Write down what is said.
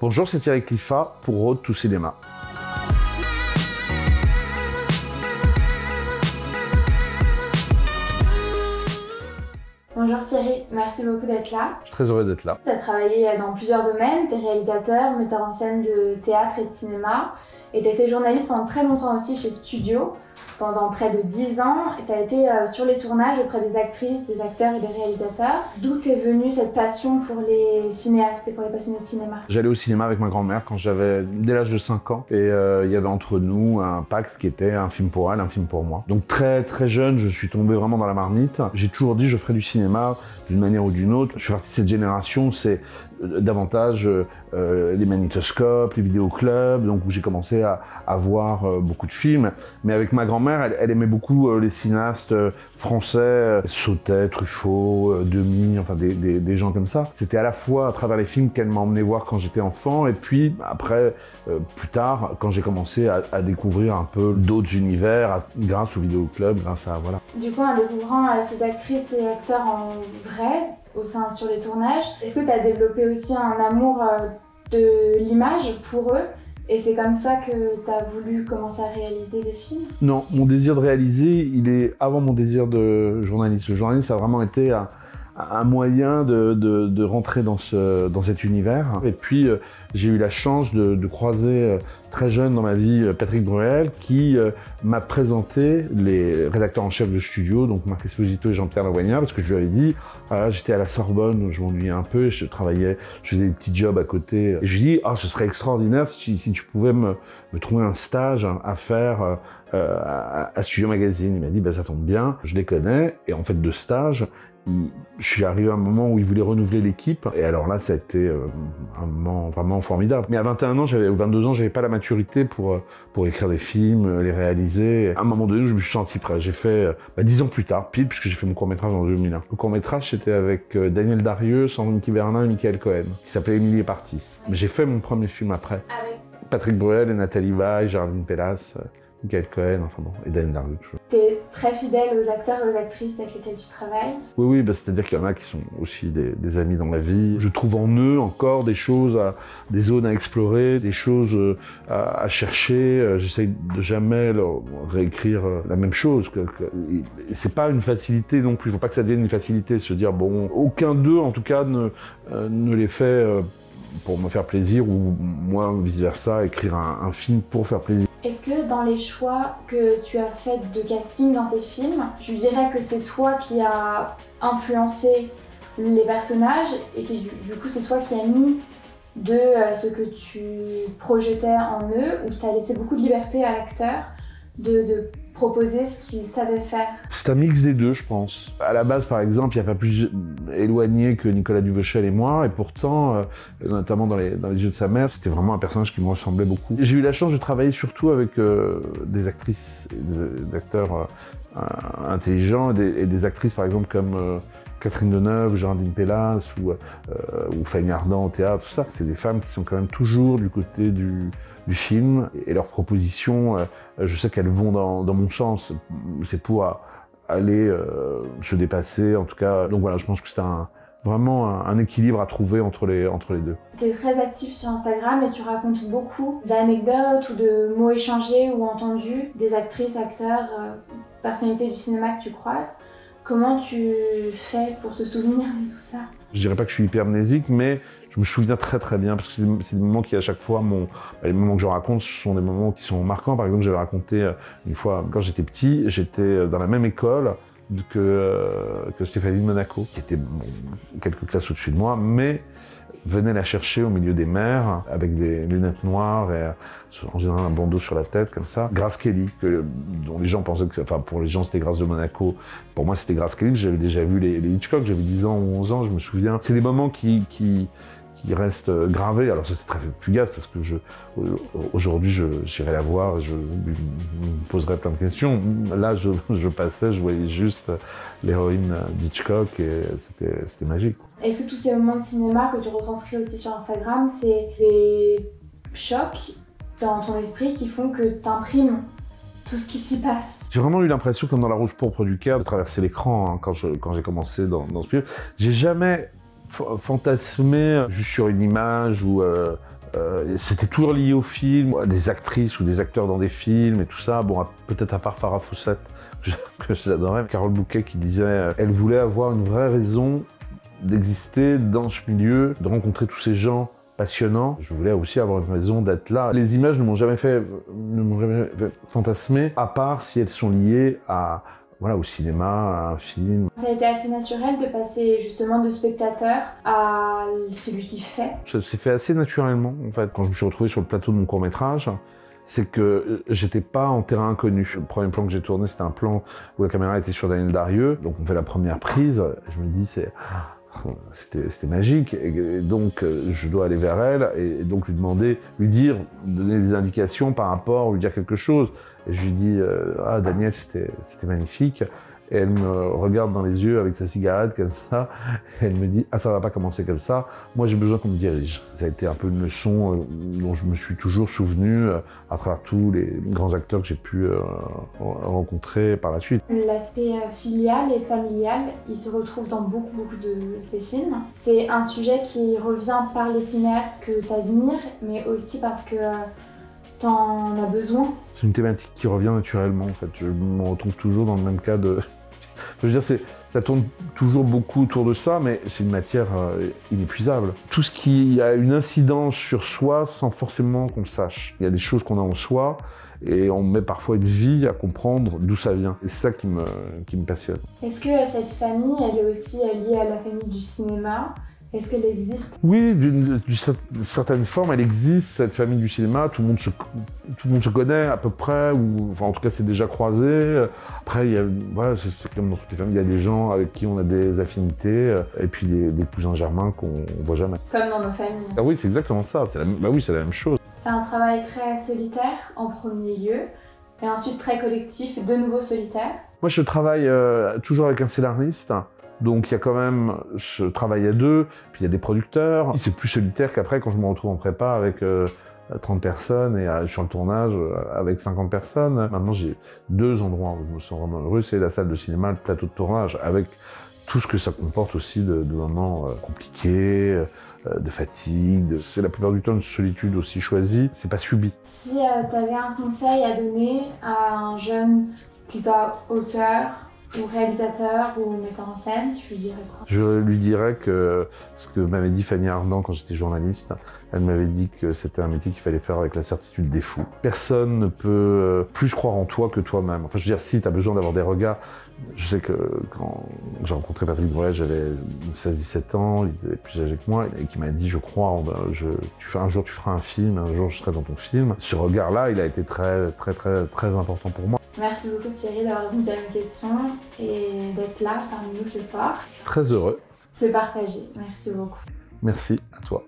Bonjour, c'est Thierry Cliffat pour Road to Cinéma. Bonjour Thierry, merci beaucoup d'être là. Je suis très heureux d'être là. Tu as travaillé dans plusieurs domaines, tu es réalisateur, metteur en scène de théâtre et de cinéma, et tu as été journaliste pendant très longtemps aussi chez Studio, pendant près de 10 ans, et tu as été sur les tournages auprès des actrices, des acteurs et des réalisateurs. D'où t'es venue cette passion pour les cinéastes et pour les passionnés de cinéma? J'allais au cinéma avec ma grand-mère quand j'avais dès l'âge de 5 ans, et il y avait entre nous un pacte qui était un film pour elle, un film pour moi. Donc très très jeune, je suis tombé vraiment dans la marmite. J'ai toujours dit je ferai du cinéma d'une manière ou d'une autre. Je suis parti de cette génération, c'est davantage les magnétoscopes, les vidéoclubs, donc où j'ai commencé à voir beaucoup de films. Mais avec ma grand-mère, elle aimait beaucoup les cinéastes français, Sautet, Truffaut, Demy, enfin des gens comme ça. C'était à la fois à travers les films qu'elle m'emmenait voir quand j'étais enfant, et puis après, plus tard, quand j'ai commencé à découvrir un peu d'autres univers, grâce au vidéoclub, grâce à voilà. Du coup, en découvrant ces actrices et acteurs en vrai, sur les tournages, est-ce que tu as développé aussi un amour de l'image pour eux? Et c'est comme ça que tu as voulu commencer à réaliser des films? Non, mon désir de réaliser, il est avant mon désir de journaliste. Le journaliste, ça a vraiment été un moyen de rentrer dans cet univers. Et puis, j'ai eu la chance de croiser très jeune dans ma vie Patrick Bruel, qui m'a présenté les rédacteurs en chef de Studio, donc Marc Esposito et Jean-Pierre Lavoignat, parce que je lui avais dit, j'étais à la Sorbonne, je m'ennuyais un peu, je faisais des petits jobs à côté. Et je lui ai dit, ce serait extraordinaire si tu pouvais me trouver un stage à faire à Studio Magazine. Il m'a dit, ça tombe bien, je les connais. Et en fait, de stage, je suis arrivé à un moment où il voulait renouveler l'équipe, et alors là, ça a été un moment vraiment formidable. Mais à 21 ans, ou 22 ans, j'avais pas la maturité pour écrire des films, les réaliser. À un moment donné, je me suis senti prêt. J'ai fait 10 ans plus tard, pile, puisque j'ai fait mon court-métrage en 2001. Le court-métrage, c'était avec Daniel Darieux, Sandrine Kiberlin et Michael Cohen, qui s'appelait Émilie est partie. Mais j'ai fait mon premier film après. Avec Patrick Bruel et Nathalie Baye, Géraldine Pellas, Michael Cohen, enfin bon, et Daniel Darieux. T'es très fidèle aux acteurs et aux actrices avec lesquels tu travailles? Oui, c'est-à-dire qu'il y en a qui sont aussi des amis dans la vie. Je trouve en eux encore des choses, des zones à explorer, des choses à chercher. J'essaye de jamais leur réécrire la même chose. Et c'est pas une facilité non plus. Il faut pas que ça devienne une facilité de se dire, bon, aucun d'eux, en tout cas, ne les fait pour me faire plaisir, ou moi, vice-versa, écrire un film pour faire plaisir. Est-ce que dans les choix que tu as fait de casting dans tes films, tu dirais que c'est toi qui as influencé les personnages et que du coup c'est toi qui as mis de ce que tu projetais en eux, ou tu as laissé beaucoup de liberté à l'acteur de proposer ce qu'il savait faire? C'est un mix des deux, je pense. À la base, par exemple, il n'y a pas plus éloigné que Nicolas Duvauchel et moi, et pourtant, notamment dans les yeux de sa mère, c'était vraiment un personnage qui me ressemblait beaucoup. J'ai eu la chance de travailler surtout avec des actrices et des acteurs intelligents, et des actrices, par exemple, comme Catherine Deneuve, Géraldine Pellas, ou Fanny Ardant au théâtre, tout ça. C'est des femmes qui sont quand même toujours du côté du film, et leurs propositions, je sais qu'elles vont dans mon sens. C'est pour aller se dépasser, en tout cas. Donc voilà, je pense que c'est vraiment un équilibre à trouver entre les deux. Tu es très actif sur Instagram et tu racontes beaucoup d'anecdotes ou de mots échangés ou entendus des actrices, acteurs, personnalités du cinéma que tu croises. Comment tu fais pour te souvenir de tout ça? Je dirais pas que je suis hypermnésique, mais je me souviens très très bien, parce que c'est des moments qui, à chaque fois, les moments que je raconte, ce sont des moments qui sont marquants. Par exemple, j'avais raconté une fois, quand j'étais petit, j'étais dans la même école que Stéphanie de Monaco, qui était quelques classes au-dessus de moi, mais venait la chercher au milieu des mers, avec des lunettes noires et en général un bandeau sur la tête, comme ça. Grace Kelly, dont les gens pensaient que, enfin pour les gens c'était Grace de Monaco, pour moi c'était Grace Kelly, j'avais déjà vu les Hitchcock, j'avais 10 ans ou 11 ans, je me souviens. C'est des moments qui restent gravés. Alors ça c'est très fugace, parce que aujourd'hui j'irai la voir et je me poserai plein de questions. Là je passais, je voyais juste l'héroïne d'Hitchcock et c'était magique. Est-ce que tous ces moments de cinéma que tu retranscris aussi sur Instagram, c'est des chocs dans ton esprit qui font que tu imprimes tout ce qui s'y passe? J'ai vraiment eu l'impression, comme dans La Rouge pourpre du Caire, de traverser l'écran quand j'ai commencé dans ce film. J'ai jamais fantasmé juste sur une image ou C'était toujours lié au film, à des actrices ou des acteurs dans des films et tout ça. Bon, peut-être à part Farah Fawcett, que j'adorais. Carole Bouquet qui disait elle voulait avoir une vraie raison d'exister dans ce milieu, de rencontrer tous ces gens passionnants. Je voulais aussi avoir une raison d'être là. Les images ne m'ont jamais fait fantasmer, à part si elles sont liées à, voilà, au cinéma, à un film. Ça a été assez naturel de passer justement de spectateur à celui qui fait. Ça s'est fait assez naturellement, en fait. Quand je me suis retrouvé sur le plateau de mon court-métrage, c'est que j'étais pas en terrain inconnu. Le premier plan que j'ai tourné, c'était un plan où la caméra était sur Daniel Darieux. Donc on fait la première prise, et je me dis, c'était magique, et donc je dois aller vers elle et donc lui demander, lui donner des indications par rapport, lui dire quelque chose. Et je lui dis ah Daniel, c'était magnifique. Et elle me regarde dans les yeux avec sa cigarette comme ça, et elle me dit ah ça va pas commencer comme ça, moi j'ai besoin qu'on me dirige. Ça a été un peu une leçon dont je me suis toujours souvenu à travers tous les grands acteurs que j'ai pu rencontrer par la suite. L'aspect filial et familial, il se retrouve dans beaucoup de tes films. C'est un sujet qui revient par les cinéastes que tu admires, mais aussi parce que t'en as besoin. C'est une thématique qui revient naturellement en fait, je me retrouve toujours dans le même cas de... Je veux dire, ça tourne toujours beaucoup autour de ça, mais c'est une matière inépuisable. Tout ce qui a une incidence sur soi sans forcément qu'on le sache. Il y a des choses qu'on a en soi et on met parfois une vie à comprendre d'où ça vient. Et c'est ça qui me passionne. Est-ce que cette famille, elle est aussi liée à la famille du cinéma ? Est-ce qu'elle existe ? Oui, d'une certaine forme, elle existe, cette famille du cinéma. Tout le monde se connaît à peu près, ou enfin en tout cas c'est déjà croisé. Après, voilà, c'est comme dans toutes les familles, il y a des gens avec qui on a des affinités, et puis des cousins germains qu'on ne voit jamais. Comme dans nos familles. Ah oui, c'est exactement ça. Oui, c'est la même chose. C'est un travail très solitaire en premier lieu, et ensuite très collectif, de nouveau solitaire. Moi, je travaille toujours avec un scénariste. Donc il y a quand même ce travail à deux, puis il y a des producteurs. C'est plus solitaire qu'après quand je me retrouve en prépa avec 30 personnes et sur le tournage avec 50 personnes. Maintenant j'ai 2 endroits où je me sens vraiment heureux, c'est la salle de cinéma, le plateau de tournage, avec tout ce que ça comporte aussi de moments compliqués, de fatigue. C'est la plupart du temps une solitude aussi choisie, c'est pas subi. Si tu avais un conseil à donner à un jeune, qu'il soit auteur, ou réalisateur ou metteur en scène, tu lui dirais quoi ? Je lui dirais que ce que m'avait dit Fanny Ardant quand j'étais journaliste, elle m'avait dit que c'était un métier qu'il fallait faire avec la certitude des fous. Personne ne peut plus croire en toi que toi-même. Enfin, je veux dire, si tu as besoin d'avoir des regards, je sais que quand j'ai rencontré Patrick Bruel, j'avais 16-17 ans, il était plus âgé que moi, et qui m'a dit, je crois, un jour tu feras un film, un jour je serai dans ton film. Ce regard-là, il a été très important pour moi. Merci beaucoup Thierry d'avoir répondu à mes questions et d'être là parmi nous ce soir. Très heureux. C'est partagé. Merci beaucoup. Merci à toi.